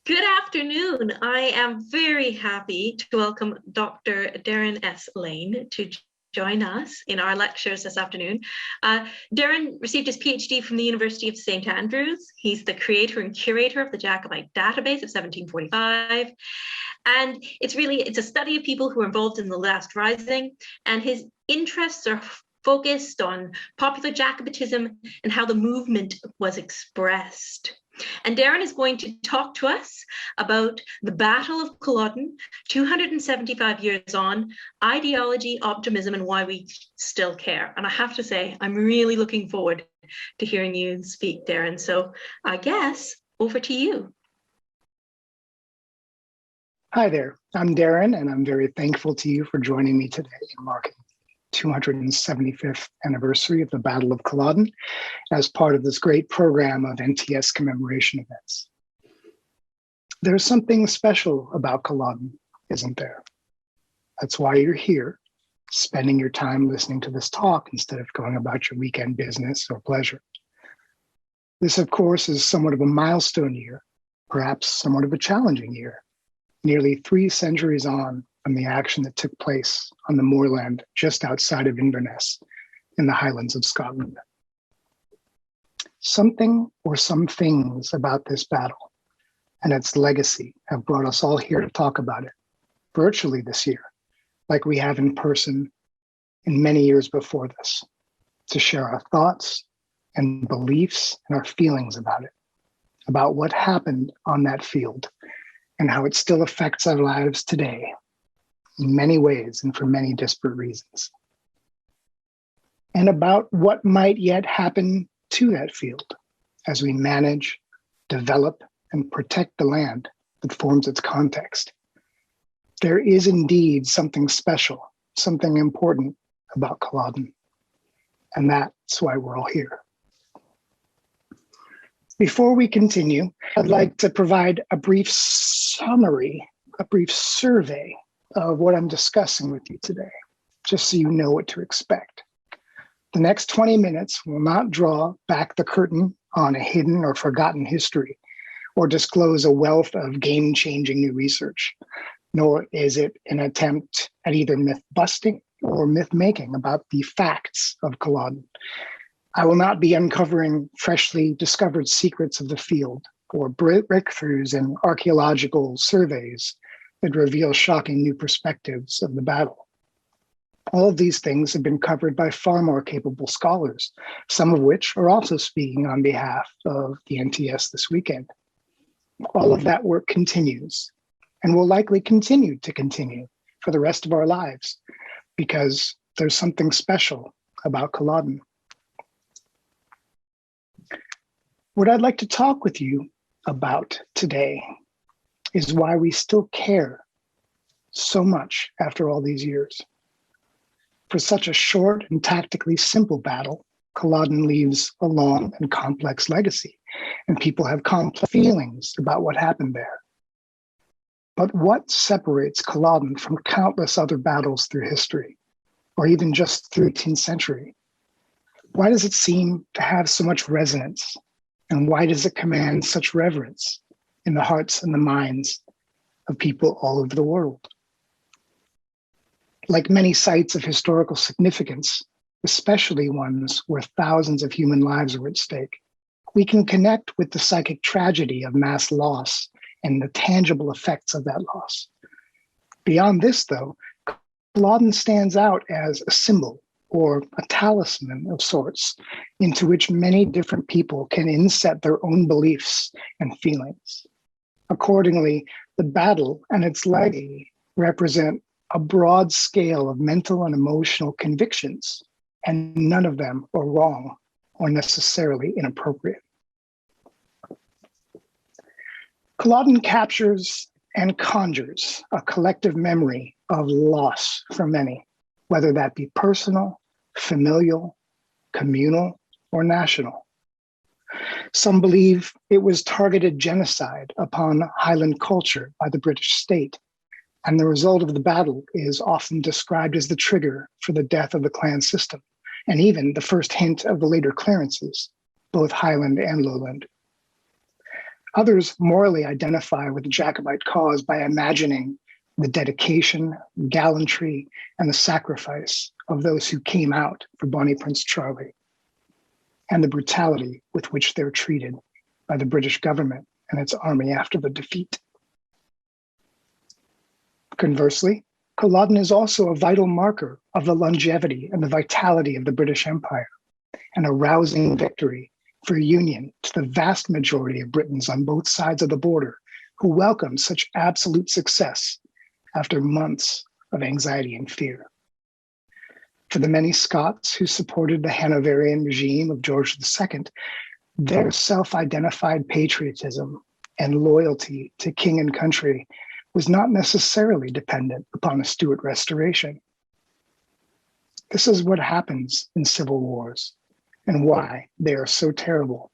Good afternoon. I am very happy to welcome Dr. Darren S. Lane to join us in our lectures this afternoon. Darren received his PhD from the University of St. Andrews. He's the creator and curator of the Jacobite Database of 1745. And it's a study of people who were involved in the last rising, and his interests are focused on popular Jacobitism and how the movement was expressed. And Darren is going to talk to us about the Battle of Culloden, 275 years on, ideology, optimism, and why we still care. And I have to say, I'm really looking forward to hearing you speak, Darren. So I guess over to you. Hi there, I'm Darren, and I'm very thankful to you for joining me today in marking 275th anniversary of the Battle of Culloden as part of this great program of NTS commemoration events. There's something special about Culloden, isn't there? That's why you're here, spending your time listening to this talk instead of going about your weekend business or pleasure. This, of course, is somewhat of a milestone year, perhaps somewhat of a challenging year, nearly 3 centuries on from the action that took place on the moorland just outside of Inverness in the Highlands of Scotland. Something or some things about this battle and its legacy have brought us all here to talk about it, virtually this year, like we have in person in many years before this, to share our thoughts and beliefs and our feelings about it, about what happened on that field and how it still affects our lives today in many ways and for many disparate reasons. And about what might yet happen to that field as we manage, develop, and protect the land that forms its context. There is indeed something special, something important about Culloden, and that's why we're all here. Before we continue, I'd like to provide a brief summary, a brief survey of what I'm discussing with you today, just so you know what to expect. The next 20 minutes will not draw back the curtain on a hidden or forgotten history or disclose a wealth of game-changing new research, nor is it an attempt at either myth-busting or myth-making about the facts of Culloden. I will not be uncovering freshly discovered secrets of the field or breakthroughs in archaeological surveys that reveal shocking new perspectives of the battle. All of these things have been covered by far more capable scholars, some of which are also speaking on behalf of the NTS this weekend. All of that work continues and will likely continue to continue for the rest of our lives because there's something special about Culloden. What I'd like to talk with you about today is why we still care so much after all these years. For such a short and tactically simple battle, Culloden leaves a long and complex legacy, and people have complex feelings about what happened there. But what separates Culloden from countless other battles through history, or even just through the 18th century? Why does it seem to have so much resonance, and why does it command such reverence in the hearts and the minds of people all over the world? Like many sites of historical significance, especially ones where thousands of human lives are at stake, we can connect with the psychic tragedy of mass loss and the tangible effects of that loss. Beyond this, though, Culloden stands out as a symbol or a talisman of sorts into which many different people can inset their own beliefs and feelings. Accordingly, the battle and its legacy represent a broad scale of mental and emotional convictions, and none of them are wrong or necessarily inappropriate. Culloden captures and conjures a collective memory of loss for many, whether that be personal, familial, communal, or national. Some believe it was targeted genocide upon Highland culture by the British state, and the result of the battle is often described as the trigger for the death of the clan system, and even the first hint of the later clearances, both Highland and Lowland. Others morally identify with the Jacobite cause by imagining the dedication, gallantry, and the sacrifice of those who came out for Bonnie Prince Charlie, and the brutality with which they're treated by the British government and its army after the defeat. Conversely, Culloden is also a vital marker of the longevity and the vitality of the British Empire, and a rousing victory for union to the vast majority of Britons on both sides of the border who welcomed such absolute success after months of anxiety and fear. For the many Scots who supported the Hanoverian regime of George II, their self-identified patriotism and loyalty to king and country was not necessarily dependent upon a Stuart restoration. This is what happens in civil wars and why they are so terrible.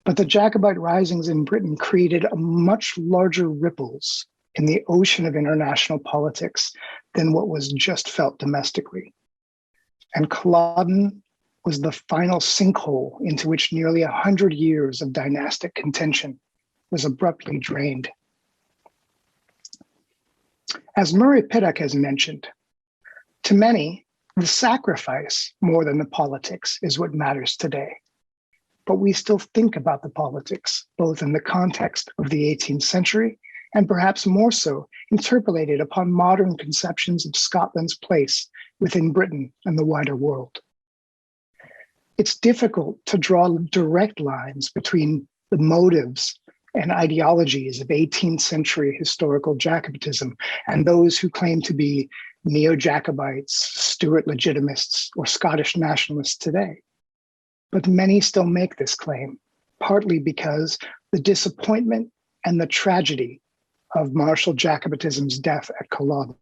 But the Jacobite risings in Britain created a much larger ripples in the ocean of international politics than what was just felt domestically. And Culloden was the final sinkhole into which nearly 100 years of dynastic contention was abruptly drained. As Murray Pittock has mentioned, to many, the sacrifice more than the politics is what matters today. But we still think about the politics, both in the context of the 18th century and perhaps more so interpolated upon modern conceptions of Scotland's place within Britain and the wider world. It's difficult to draw direct lines between the motives and ideologies of 18th century historical Jacobitism and those who claim to be neo-Jacobites, Stuart legitimists, or Scottish nationalists today. But many still make this claim, partly because the disappointment and the tragedy of Martial Jacobitism's death at Culloden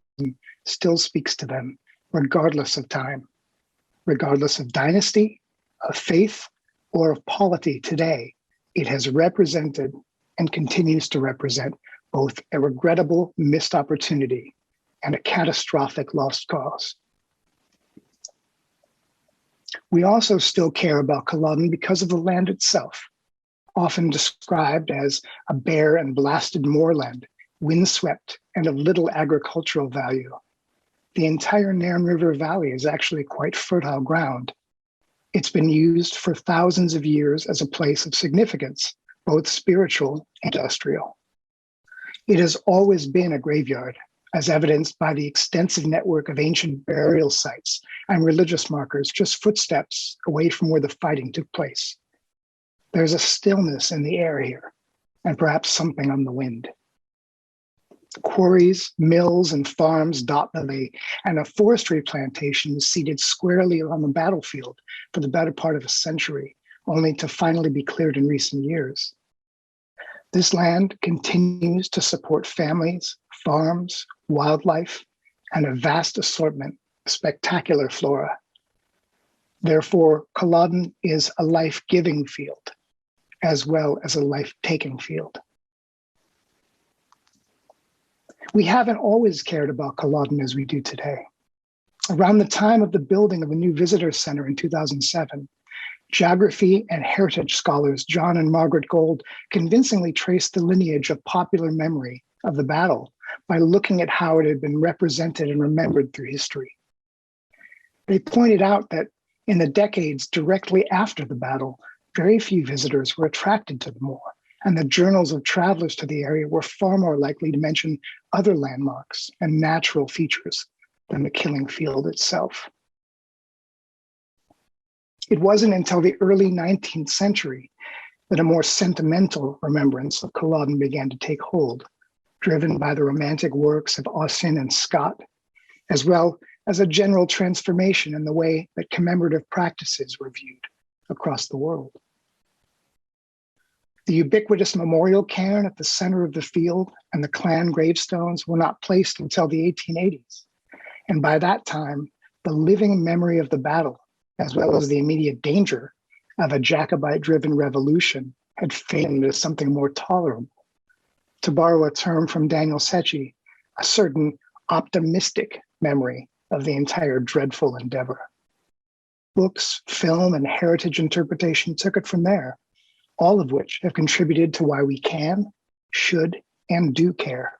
still speaks to them, regardless of time, regardless of dynasty, of faith, or of polity today. It has represented and continues to represent both a regrettable missed opportunity and a catastrophic lost cause. We also still care about Culloden because of the land itself, often described as a bare and blasted moorland, windswept and of little agricultural value. The entire Nairn River Valley is actually quite fertile ground. It's been used for thousands of years as a place of significance, both spiritual and industrial. It has always been a graveyard, as evidenced by the extensive network of ancient burial sites and religious markers just footsteps away from where the fighting took place. There's a stillness in the air here, and perhaps something on the wind. Quarries, mills, and farms dot the lake, and a forestry plantation is seated squarely on the battlefield for the better part of a century, only to finally be cleared in recent years. This land continues to support families, farms, wildlife, and a vast assortment of spectacular flora. Therefore, Culloden is a life-giving field, as well as a life-taking field. We haven't always cared about Culloden as we do today. Around the time of the building of a new visitor center in 2007, geography and heritage scholars John and Margaret Gold convincingly traced the lineage of popular memory of the battle by looking at how it had been represented and remembered through history. They pointed out that in the decades directly after the battle, very few visitors were attracted to the moor, and the journals of travelers to the area were far more likely to mention other landmarks and natural features than the killing field itself. It wasn't until the early 19th century that a more sentimental remembrance of Culloden began to take hold, driven by the romantic works of Ossian and Scott, as well as a general transformation in the way that commemorative practices were viewed across the world. The ubiquitous memorial cairn at the center of the field and the clan gravestones were not placed until the 1880s. And by that time, the living memory of the battle, as well as the immediate danger of a Jacobite-driven revolution, had faded into something more tolerable. To borrow a term from Daniel Secchi, a certain optimistic memory of the entire dreadful endeavor. Books, film, and heritage interpretation took it from there, all of which have contributed to why we can, should, and do care.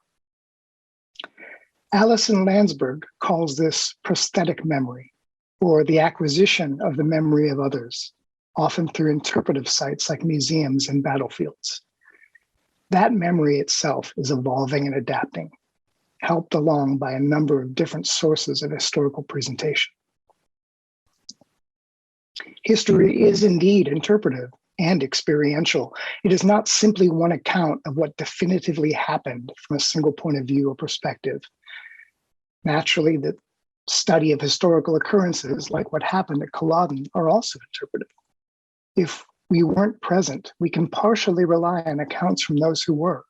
Alison Landsberg calls this prosthetic memory, or the acquisition of the memory of others, often through interpretive sites like museums and battlefields. That memory itself is evolving and adapting, helped along by a number of different sources of historical presentation. History is indeed interpretive and experiential. It is not simply one account of what definitively happened from a single point of view or perspective. Naturally, the study of historical occurrences, like what happened at Culloden, are also interpretive. If we weren't present, we can partially rely on accounts from those who were.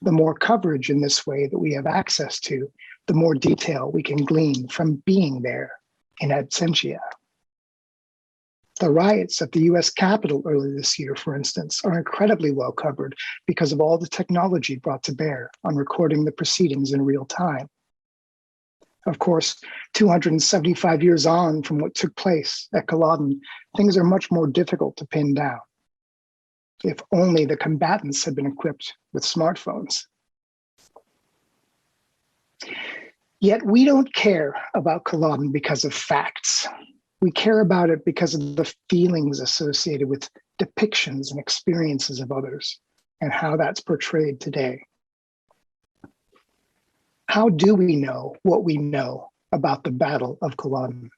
The more coverage in this way that we have access to, the more detail we can glean from being there in absentia. The riots at the US Capitol early this year, for instance, are incredibly well covered because of all the technology brought to bear on recording the proceedings in real time. Of course, 275 years on from what took place at Culloden, things are much more difficult to pin down. If only the combatants had been equipped with smartphones. Yet we don't care about Culloden because of facts. We care about it because of the feelings associated with depictions and experiences of others and how that's portrayed today. How do we know what we know about the Battle of Culloden?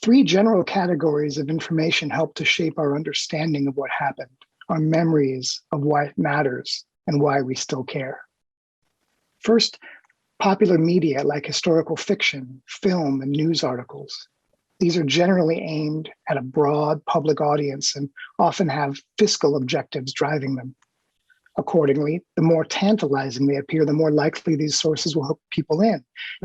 Three general categories of information help to shape our understanding of what happened, our memories of why it matters and why we still care. First, popular media like historical fiction, film, and news articles. These are generally aimed at a broad public audience and often have fiscal objectives driving them. Accordingly, the more tantalizing they appear, the more likely these sources will hook people in,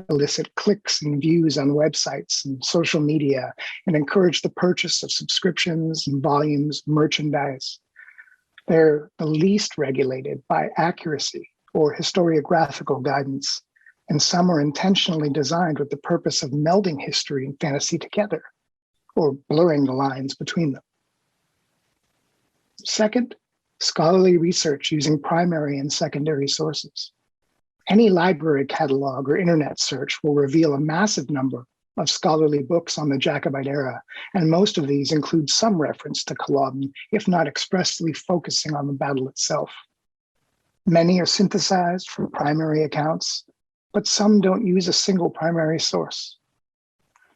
elicit clicks and views on websites and social media, and encourage the purchase of subscriptions and volumes, merchandise. They're the least regulated by accuracy or historiographical guidance, and some are intentionally designed with the purpose of melding history and fantasy together, or blurring the lines between them. Second, scholarly research using primary and secondary sources. Any library catalog or internet search will reveal a massive number of scholarly books on the Jacobite era, and most of these include some reference to Culloden, if not expressly focusing on the battle itself. Many are synthesized from primary accounts, but some don't use a single primary source.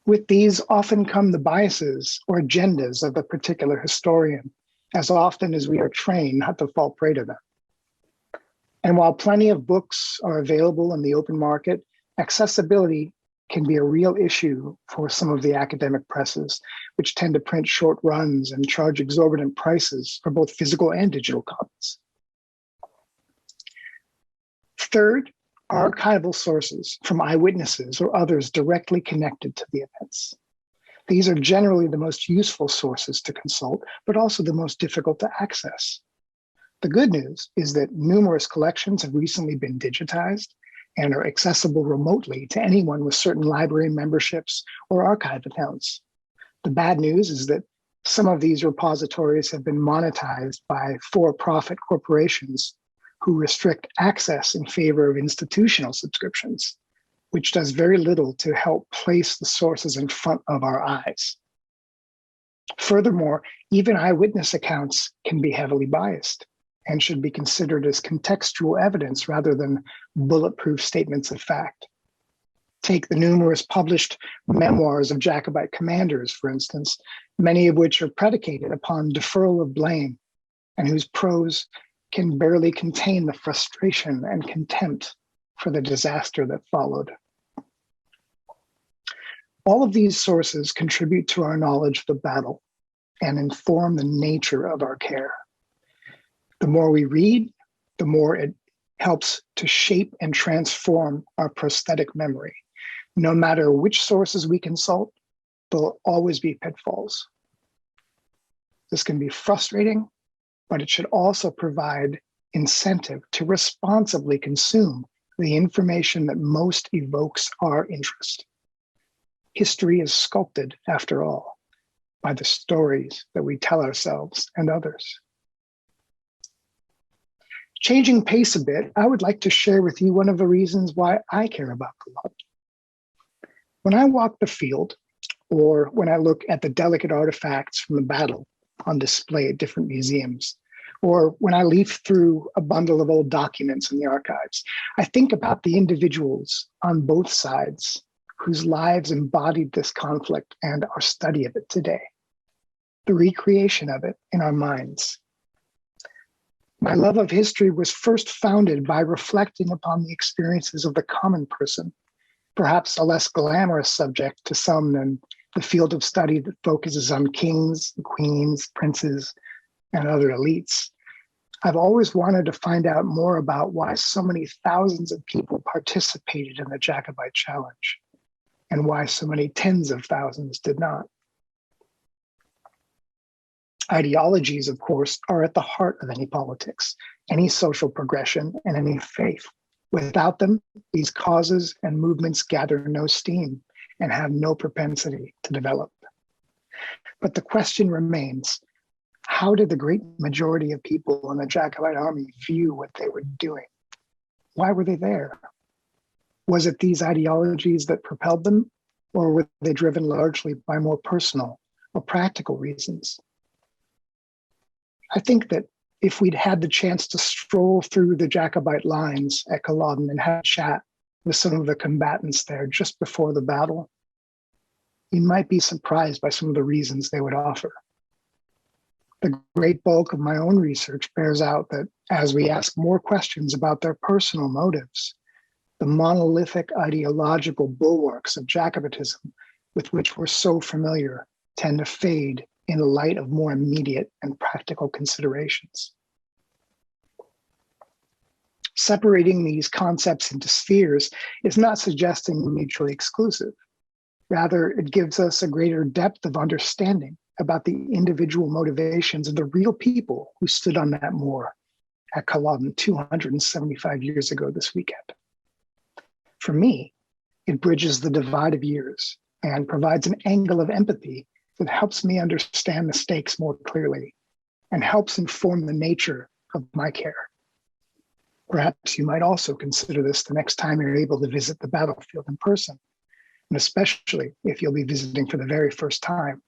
With these often come the biases or agendas of a particular historian, as often as we are trained not to fall prey to them. And while plenty of books are available in the open market, accessibility can be a real issue for some of the academic presses, which tend to print short runs and charge exorbitant prices for both physical and digital copies. Third, archival sources from eyewitnesses or others directly connected to the events. These are generally the most useful sources to consult, but also the most difficult to access. The good news is that numerous collections have recently been digitized and are accessible remotely to anyone with certain library memberships or archive accounts. The bad news is that some of these repositories have been monetized by for-profit corporations who restrict access in favor of institutional subscriptions, which does very little to help place the sources in front of our eyes. Furthermore, even eyewitness accounts can be heavily biased and should be considered as contextual evidence rather than bulletproof statements of fact. Take the numerous published memoirs of Jacobite commanders, for instance, many of which are predicated upon deferral of blame and whose prose can barely contain the frustration and contempt for the disaster that followed. All of these sources contribute to our knowledge of the battle and inform the nature of our care. The more we read, the more it helps to shape and transform our prosthetic memory. No matter which sources we consult, there'll always be pitfalls. This can be frustrating, but it should also provide incentive to responsibly consume the information that most evokes our interest. History is sculpted, after all, by the stories that we tell ourselves and others. Changing pace a bit, I would like to share with you one of the reasons why I care about Culloden. When I walk the field, or when I look at the delicate artifacts from the battle on display at different museums, or when I leaf through a bundle of old documents in the archives, I think about the individuals on both sides whose lives embodied this conflict and our study of it today, the recreation of it in our minds. My love of history was first founded by reflecting upon the experiences of the common person, perhaps a less glamorous subject to some than the field of study that focuses on kings, queens, princes, and other elites. I've always wanted to find out more about why so many thousands of people participated in the Jacobite challenge and why so many tens of thousands did not. Ideologies, of course, are at the heart of any politics, any social progression, and any faith. Without them, these causes and movements gather no steam and have no propensity to develop. But the question remains, how did the great majority of people in the Jacobite army view what they were doing? Why were they there? Was it these ideologies that propelled them, or were they driven largely by more personal or practical reasons? I think that if we'd had the chance to stroll through the Jacobite lines at Culloden and have a chat with some of the combatants there just before the battle, you might be surprised by some of the reasons they would offer. The great bulk of my own research bears out that as we ask more questions about their personal motives, the monolithic ideological bulwarks of Jacobitism with which we're so familiar tend to fade in the light of more immediate and practical considerations. Separating these concepts into spheres is not suggesting they're mutually exclusive. Rather, it gives us a greater depth of understanding about the individual motivations of the real people who stood on that moor at Culloden 275 years ago this weekend. For me, it bridges the divide of years and provides an angle of empathy that helps me understand the stakes more clearly and helps inform the nature of my care. Perhaps you might also consider this the next time you're able to visit the battlefield in person, and especially if you'll be visiting for the very first time.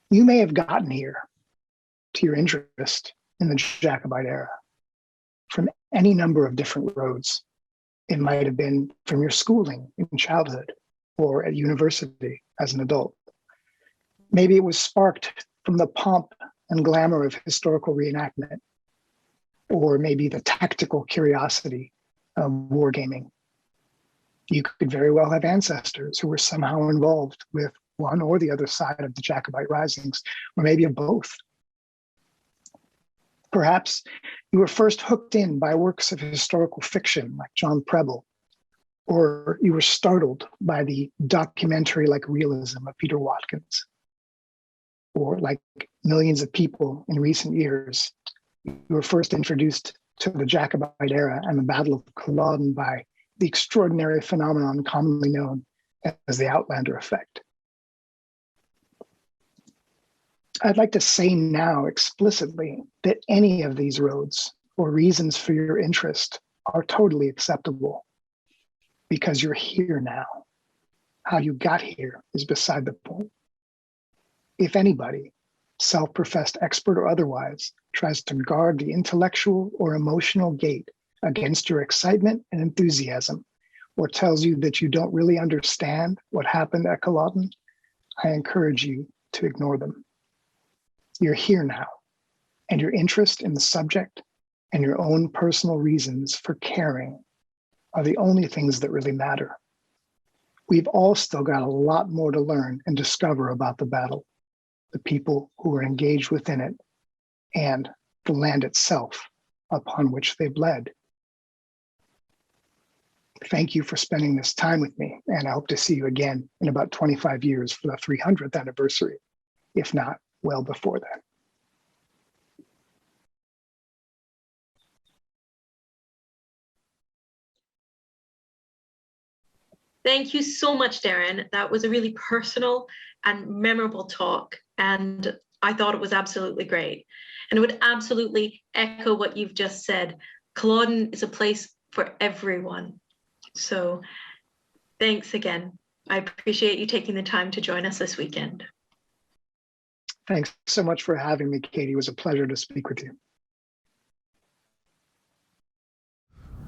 You may have gotten here to your interest in the Jacobite era from any number of different roads. It might have been from your schooling in childhood or at university as an adult. Maybe it was sparked from the pomp and glamour of historical reenactment, or maybe the tactical curiosity of wargaming. You could very well have ancestors who were somehow involved with one or the other side of the Jacobite risings, or maybe of both. Perhaps you were first hooked in by works of historical fiction like John Preble, or you were startled by the documentary-like realism of Peter Watkins. Or like millions of people in recent years, you were first introduced to the Jacobite era and the Battle of Culloden by the extraordinary phenomenon commonly known as the Outlander Effect. I'd like to say now explicitly that any of these roads or reasons for your interest are totally acceptable because you're here now. How you got here is beside the point. If anybody, self-professed expert or otherwise, tries to guard the intellectual or emotional gate against your excitement and enthusiasm, or tells you that you don't really understand what happened at Culloden, I encourage you to ignore them. You're here now, and your interest in the subject and your own personal reasons for caring are the only things that really matter. We've all still got a lot more to learn and discover about the battle, the people who were engaged within it, and the land itself upon which they bled. Thank you for spending this time with me, and I hope to see you again in about 25 years for the 300th anniversary, if not well before that. Thank you so much, Darren. That was a really personal and memorable talk, and I thought it was absolutely great. And it would absolutely echo what you've just said. Culloden is a place for everyone. So thanks again. I appreciate you taking the time to join us this weekend. Thanks so much for having me, Katie. It was a pleasure to speak with you.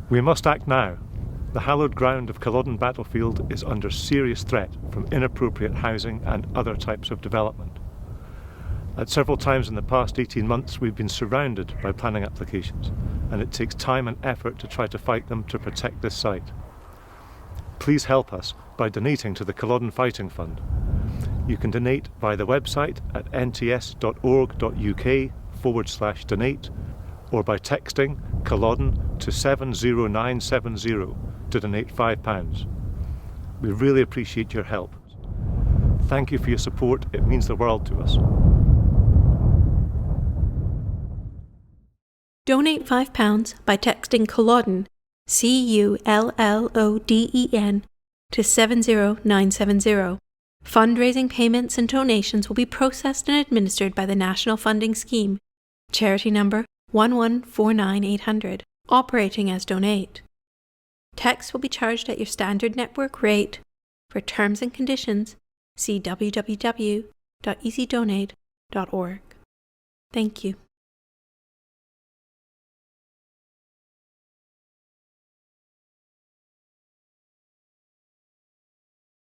We must act now. The hallowed ground of Culloden battlefield is under serious threat from inappropriate housing and other types of development. At several times in the past 18 months, we've been surrounded by planning applications, and it takes time and effort to try to fight them to protect this site. Please help us by donating to the Culloden Fighting Fund. You can donate via the website at nts.org.uk/donate, or by texting Culloden to 70970 to donate £5. We really appreciate your help. Thank you for your support. It means the world to us. Donate £5 by texting Culloden, CULLODEN, to 70970. Fundraising payments and donations will be processed and administered by the National Funding Scheme, charity number 1149800, operating as Donate. Text will be charged at your standard network rate. For terms and conditions, see www.easydonate.org. Thank you.